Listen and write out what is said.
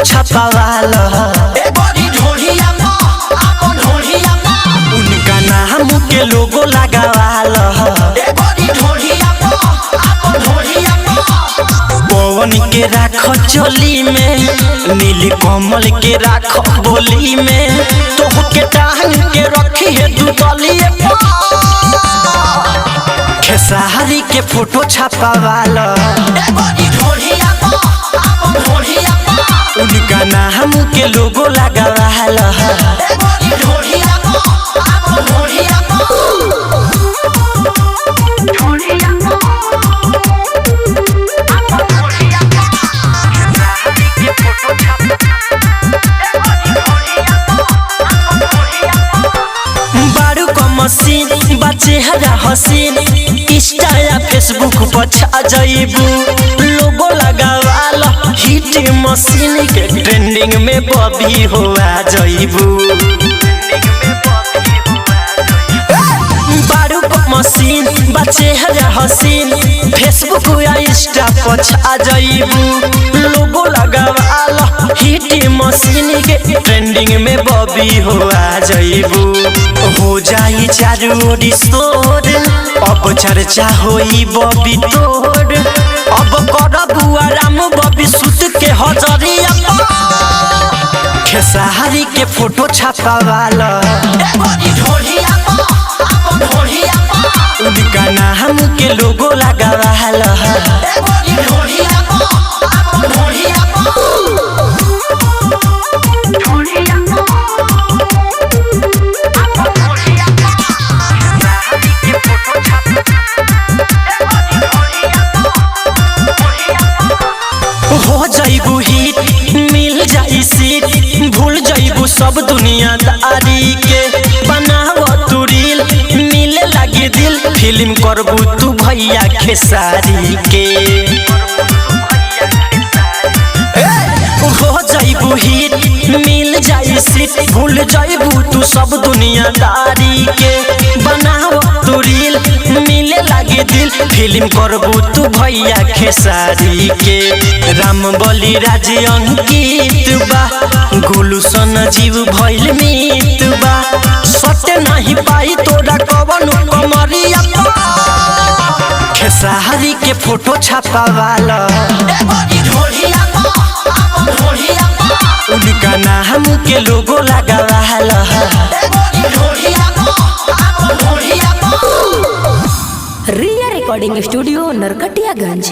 छपावाल उनका नाम के लोगो लगावाल पवन के राख चोली में नील कमल के राख बोली में तोह के टांग के रखी है तू तलिए खेसारी के फोटो छपावाल उनका नाम के लोगो लगावाल बारू का मशीन चेहरा हसीन इंस्टा या फेसबुक पर छा जाइबू लोगो लगावाल हिट मशीन के ट्रेंडिंग में बॉबी हुआ जाइबू बारू का मशीन चेहरा हसीन फेसबुक या इंस्टा पर छा जाइबू लोगो लगावाल हिट मशीन के ट्रेंडिंग में बॉबी हुआ जाइबू हो जाई चारू ओरी शोर अब चर्चा होई बॉबी तोर अब करबू आराम बॉबी सुत के हजरिया खेसारी के फोटो छपावाल उनका नाम के लोगो लगावाल हो जाइबू हिट मिल जाई सीट भूल जाइबू सब दुनियादारी के बनाव तू रील मिले लगी दिल फिल्म करबू तू भैया खेसारी के हो जाइबू हिट मिल जाई सीट भूल जाइबू तू सब दुनियादारी के बनाव तू रील मिले लगी दिल फिल्म करबू तू भैया खेसारी के राम बलि राज अंकित बा गुलशन जीव भइल मीत बा सत्य नहीं पाई तोरा कवन कमरिया खेसारी के फोटो छपावाल उनका नाम के लोगो लगावाल रिया रिकॉर्डिंग स्टूडियो नरकटियागंज।